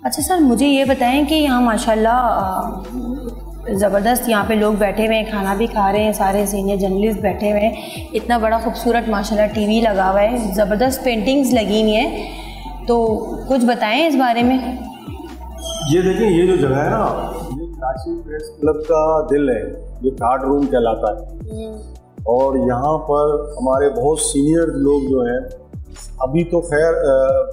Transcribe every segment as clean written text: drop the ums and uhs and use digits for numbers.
अच्छा सर, मुझे ये बताएं कि यहाँ माशाल्लाह ज़बरदस्त यहाँ पे लोग बैठे हुए हैं, खाना भी खा रहे हैं, सारे सीनियर जर्नलिस्ट बैठे हुए हैं, इतना बड़ा खूबसूरत माशाल्लाह टीवी लगा हुआ है, ज़बरदस्त पेंटिंग्स लगी हुई हैं, तो कुछ बताएं इस बारे में। ये देखिए, ये जो जगह है ना, ये कराची प्रेस क्लब का दिल है, ये कार्ड रूम कहलाता है। और यहाँ पर हमारे बहुत सीनियर लोग जो हैं, अभी तो खैर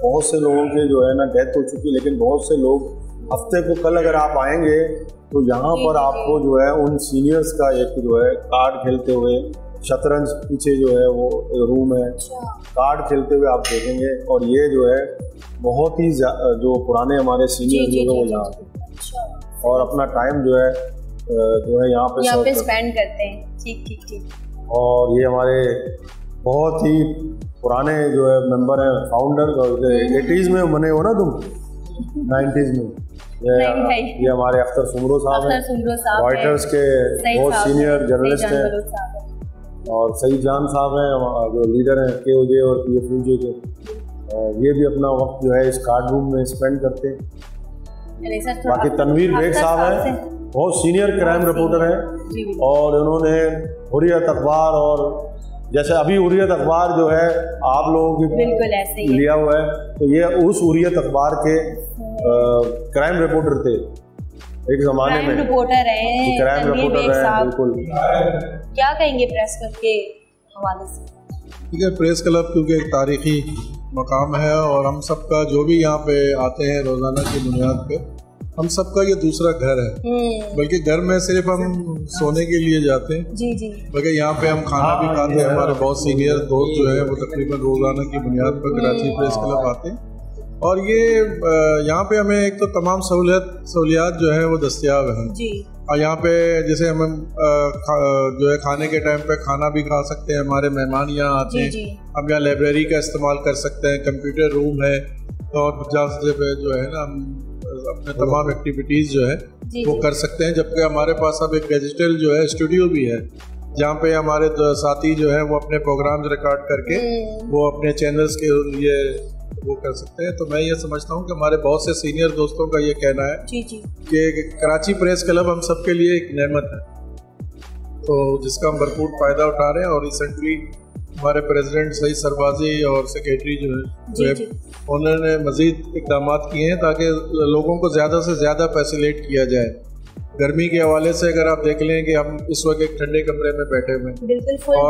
बहुत से लोगों के जो है ना डेथ हो चुकी है, लेकिन बहुत से लोग हफ्ते को कल अगर आप आएंगे तो यहाँ पर आपको जो है उन सीनियर्स का एक जो है कार्ड खेलते हुए, शतरंज पीछे जो है वो रूम है, कार्ड खेलते हुए आप देखेंगे। और ये जो है बहुत ही जो पुराने हमारे सीनियर जो है वो यहाँ पे और अपना टाइम जो है यहाँ पे स्पेंड करते हैं। ठीक ठीक ठीक। और ये हमारे बहुत ही पुराने जो है मेंबर हैं, फाउंडर। 80s में बने हो ना तुम, 90s में। ये हमारे अख्तर सुमरो साहब हैं, रॉयटर्स के बहुत सीनियर जर्नलिस्ट हैं। और सईद जान साहब हैं जो लीडर हैं KOJ और PFUJ के। ये भी अपना वक्त जो है इस कार्ड रूम में स्पेंड करते हैं। बाकी तनवीर बेग साहब हैं, बहुत सीनियर क्राइम रिपोर्टर हैं और उन्होंने हुर्रियत अखबार, और जैसे अभी हुर्रियत अखबार जो है आप लोगों की लिया हुआ है, तो ये उस हुर्रियत अखबार के क्राइम रिपोर्टर थे एक जमाने में, रिपोर्टर हैं, क्राइम रिपोर्टर हैं। बिल्कुल। क्या कहेंगे प्रेस क्लब के हवाले से? ठीक है, प्रेस क्लब क्योंकि एक तारीखी मकाम है और हम सब का जो भी यहाँ पे आते हैं रोज़ाना की बुनियाद पे, हम सबका ये दूसरा घर है। बल्कि घर में सिर्फ हम सोने के लिए जाते हैं, बल्कि यहाँ पे हम खाना भी खाते हैं। हमारे बहुत सीनियर दोस्त जो है वो तकरीबन रोज़ाना की बुनियाद पर कराची प्रेस क्लब आते हैं। और ये यहाँ पे हमें एक तो तमाम सहूलियात जो है वो दस्तियाब हैं। और यहाँ पे जैसे हम जो है खाने के टाइम पे खाना भी खा सकते हैं, हमारे मेहमान यहाँ आते हैं, हम यहाँ लाइब्रेरी का इस्तेमाल कर सकते हैं, कंप्यूटर रूम है, और 50 जगह जो है ना हम अपने तमाम एक्टिविटीज़ जो है वो कर सकते हैं। जबकि हमारे पास अब एक डिजिटल जो है स्टूडियो भी है, जहाँ पे हमारे साथी जो है वो अपने प्रोग्राम्स रिकॉर्ड करके वो अपने चैनल्स के लिए वो कर सकते हैं। तो मैं ये समझता हूँ कि हमारे बहुत से सीनियर दोस्तों का ये कहना है कि कराची प्रेस क्लब हम सबके लिए एक नेमत है, तो जिसका हम भरपूर फ़ायदा उठा रहे हैं। और रिसेंटली हमारे प्रेसिडेंट सईद सरबाजी और सेक्रेटरी जो है उन्होंने मज़ीद इक़दाम किए हैं ताकि लोगों को ज़्यादा से ज़्यादा फैसिलिटेट किया जाए। गर्मी के हवाले से अगर आप देख लें कि हम इस वक्त एक ठंडे कमरे में बैठे हुए हैं और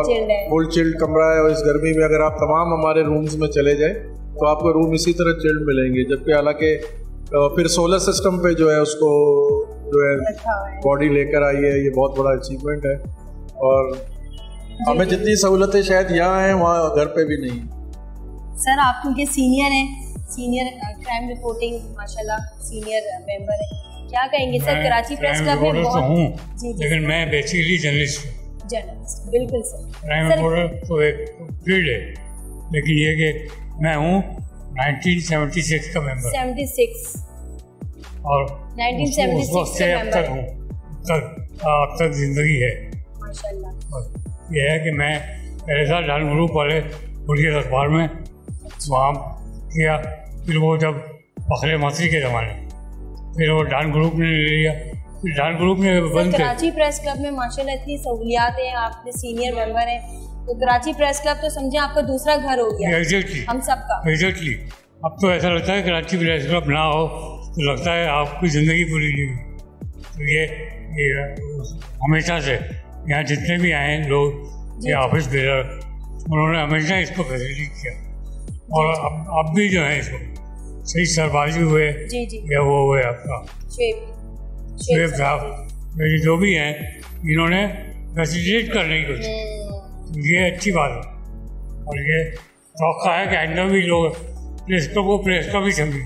फुल चिल्ड कमरा है, और इस गर्मी में अगर आप तमाम हमारे रूम्स में चले जाएं तो आपको रूम इसी तरह चिल्ड मिलेंगे। जबकि हालांकि फिर सोलर सिस्टम पे जो है उसको जो है बॉडी लेकर आई है, ये बहुत बड़ा अचीवमेंट है। और हमें जितनी सहूलतें शायद यहाँ हैं वहाँ घर पे भी नहीं। सर आप क्योंकि सीनियर हैं, सीनियर क्राइम रिपोर्टिंग माशाल्लाह सीनियर मेंबर हैं, क्या कहेंगे सर? कराची प्रेस क्लब में बहुत हूँ, लेकिन मैं बेसिकली जर्नलिस्ट हूँ। जर्नलिस्ट, बिल्कुल सर। क्राइम रिपोर्टर तो एक फील्ड है, लेकिन ये कि मैं हूँ 1976 का मेंबर। 76 और 1976 से अब तक हूँ, अब तक जिंदगी है माशाल्लाह। यह है कि मैं पहले साल डान ग्रुप वाले हुर्रियत अखबार में वहाँ किया, फिर वो जब बखरे मसरी के ज़माने, फिर वो डान ग्रुप ने ले लिया, फिर डान ग्रुप ने बंद किया। कराची प्रेस क्लब में माशाल्लाह इतनी सहूलियात हैं, आपने सीनियर मेंबर हैं, तो कराची प्रेस क्लब तो समझे आपका दूसरा घर हो गया। एग्जैक्टली, हम सबका एग्जैक्टली। अब तो ऐसा लगता है कराची प्रेस क्लब ना हो तो लगता है आपकी ज़िंदगी पूरी नहीं हुई। तो ये हमेशा से यहाँ जितने भी आए हैं लोग, ये ऑफिस बेरर, उन्होंने हमेशा इसको फैसिलिटेट किया। और अब भी जो है इसको सही सरबाजी हुए या वो हुए आपका शुएब साहब, ये जो भी हैं इन्होंने फैसिलिटेट करने की कोशिश, ये अच्छी बात है। और ये तौक़ा है कि आइंदा भी लोग प्रेस को भी समझें।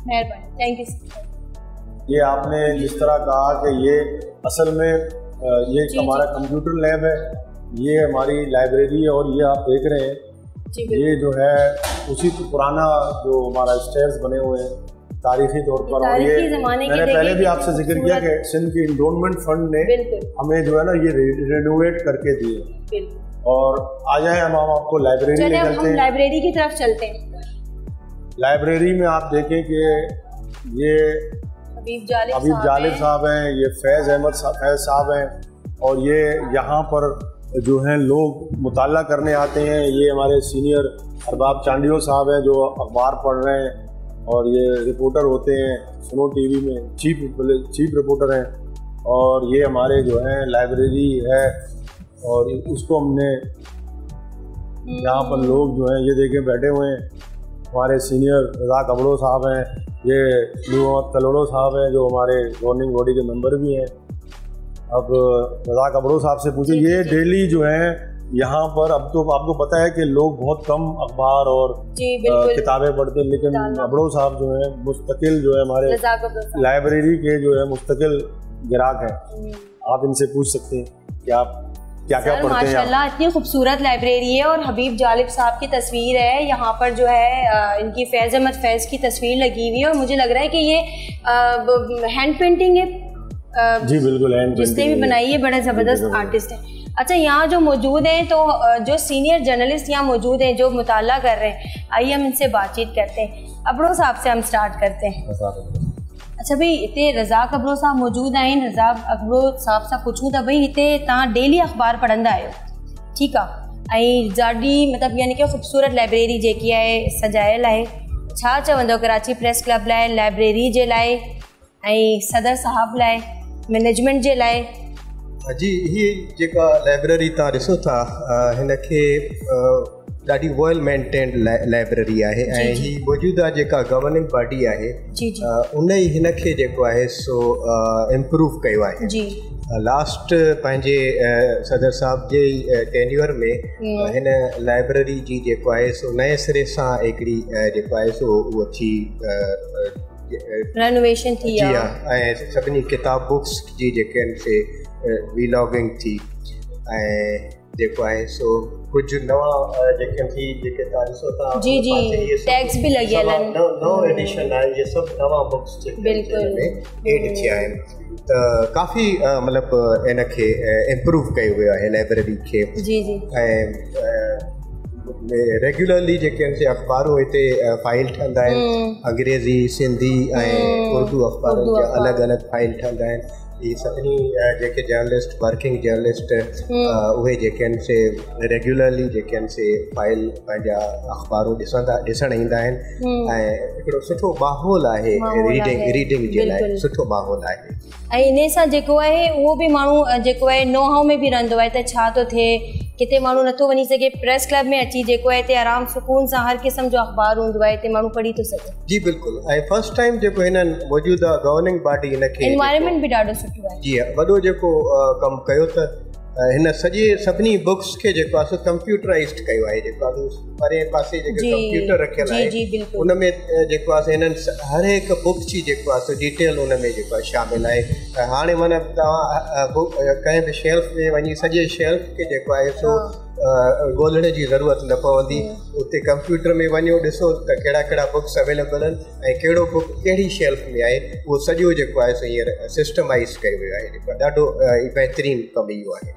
मेहरबानी, थैंक यू सर। ये आपने जिस तरह कहा कि ये असल में ये हमारा कंप्यूटर लैब है, ये हमारी लाइब्रेरी है, और ये आप देख रहे हैं ये जो है उसी पुराना जो हमारा स्टेयर्स बने हुए हैं तारीखी तौर पर। और ये मैंने पहले भी आपसे जिक्र किया कि सिंध की इंडोनमेंट फंड ने हमें जो है ना ये रेनोवेट करके दिए। और आ जाए हम आपको लाइब्रेरी ले चलते हैं, लाइब्रेरी की तरफ चलते हैं। लाइब्रेरी में आप देखें कि ये हबीब जालिब साहब हैं, ये फैज़ अहमद साहब हैं, और ये यहाँ पर जो हैं लोग मुताला करने आते हैं। ये हमारे सीनियर अरबाब चांडियो साहब हैं जो अखबार पढ़ रहे हैं, और ये रिपोर्टर होते हैं सुनो टीवी में, चीफ रिपोर्टर हैं। और ये हमारे जो हैं लाइब्रेरी है, और उसको हमने यहाँ पर लोग जो हैं ये देखें बैठे हुए हैं। हमारे सीनियर रज़ाक अबड़ो साहब हैं, ये मोहम्मद कलोड़ो साहब हैं जो हमारे गवर्निंग बॉडी के मेंबर भी हैं। अब रज़ाक अबड़ो साहब से पूछे, ये डेली जो है यहाँ पर, अब तो आपको पता है कि लोग बहुत कम अखबार और किताबें पढ़ते हैं, लेकिन अबड़ो साहब जो है मुस्तकिल जो है हमारे लाइब्रेरी के जो है मुस्तकिल ग्राहक हैं। आप इनसे पूछ सकते हैं कि आप क्या क्या पढ़ते हैं। माशाल्लाह इतनी खूबसूरत लाइब्रेरी है, और हबीब जालिब साहब की तस्वीर है यहाँ पर जो है, इनकी फैज़ अहमद फैज़ की तस्वीर लगी हुई है, और मुझे लग रहा है कि ये हैंड पेंटिंग है। जी बिल्कुल, हैंड जिसने भी बनाई है बड़े ज़बरदस्त आर्टिस्ट हैं। अच्छा, यहाँ जो मौजूद हैं, तो जो सीनियर जर्नलिस्ट यहाँ मौजूद हैं जो मुताला कर रहे हैं, आइए हम इनसे बातचीत करते हैं। अबड़ो साहब से हम स्टार्ट करते हैं। अच्छा भाई, इतने रज़ाक अबड़ो साहब मौजूद आहिनि। रज़ाक अबड़ो साहब सां पुछूं त भाई हिते तव्हां डेली अखबार पढ़ंदा आहियो, ठीकु आहे, ऐं ॾाढी मतिलबु यानी कि ख़ूबसूरत लाइब्रेरी जेकी आहे सजायल आहे, छा चवंदो कराची प्रेस क्लब लाइ, लाइब्रेरी जे लाइ, ऐं सदर साहब लाइ, मैनेजमेंट जे लाइ? जी, हीअ जेका लाइब्रेरी तव्हां ॾिसो था, हिन खे ॾाढी वेल मेंटेन्ड लाइब्रेरी आहे, ऐं ही मौजूदा जेका गवर्निंग बॉडी आहे उन ई हिन खे जेको आहे सो इम्प्रूव कयो आहे। लास्ट पंहिंजे सदर साहब जे टेन्यूअर में हिन लाइब्रेरी जी जेको आहे सो नए सिरे सां हिकिड़ी जेको आहे सो उहो थी रेनोवेशन थी, ऐं सभिनी किताब बुक्स जी जेके आहिनि से रीलॉगिंग थी, ऐं जेको आहे सो कुछ नवा जेके थी जेके तव्हां ॾिसो था, जी टैग्स भी लॻियल आहिनि, नओ एडिशन आहे, ये सभु नवा बुक्स जेके एड थिया आहिनि, त काफ़ी मतिलबु इन खे इम्प्रूव कयो वियो आहे लाइब्रेरी खे। ऐं रेगुलरली जेके आहिनि से अख़बारूं हिते फाइल ठहंदा आहिनि, अंग्रेज़ी, सिंधी ऐं उर्दू अख़बारनि जा अलॻि अलॻि फाइल ठहंदा आहिनि। ये सभिनी जेके जर्नलिस्ट, वर्किंग जर्नलिस्ट उहे जेके आहिनि से रेगुलरली जेके आहिनि से फाइल पंहिंजा अख़बारूं ॾिसणु ईंदा आहिनि, ऐं हिकिड़ो सुठो माहौल आहे रीडिंग जे लाइ, सुठो माहौल आहे। ऐं इन सां जेको आहे उहो बि माण्हू जेको आहे नो हाउ में बि रहंदो आहे त छा थो थिए, किथे माण्हू नथो वञी सघे, प्रेस क्लब में अची जेको आहे हिते आराम सुकून सां हर क़िस्म जो अख़बार हूंदो आहे, हिते माण्हू पढ़ी थो सघे। जी बिल्कुलु, ऐं फर्स्ट टाइम जेको हिननि मौजूदा गवर्निंग बॉडी हिन खे एनवायरनमेंट बि ॾाढो सुठो आहे। जी वॾो जेको कमु कयो त हिन सभिनी बुक्स खे जेको आहे सो कंप्यूटराइज़्ड कयो आहे, जेको आहे परे पासे जेको कंप्यूटर रखियल आहे उन में जेको आहे हिननि हर हिकु बुक जी जेको आहे सो डिटेल उन में जेको आहे शामिल आहे। हाणे माना तव्हां कंहिं बि शेल्फ में वञी सॼे शेल्फ खे जेको आहे सो ॻोल्हण जी ज़रूरत न पवंदी, उते कंप्यूटर में वञो, ॾिसो त कहिड़ा कहिड़ा बुक्स अवेलेबल आहिनि ऐं कहिड़ो बुक कहिड़ी शेल्फ में आहे, उहो सॼो जेको आहे सो हींअर सिस्टमाइज़ कयो वियो आहे, जेको ॾाढो बहितरीनु कमु इहो आहे।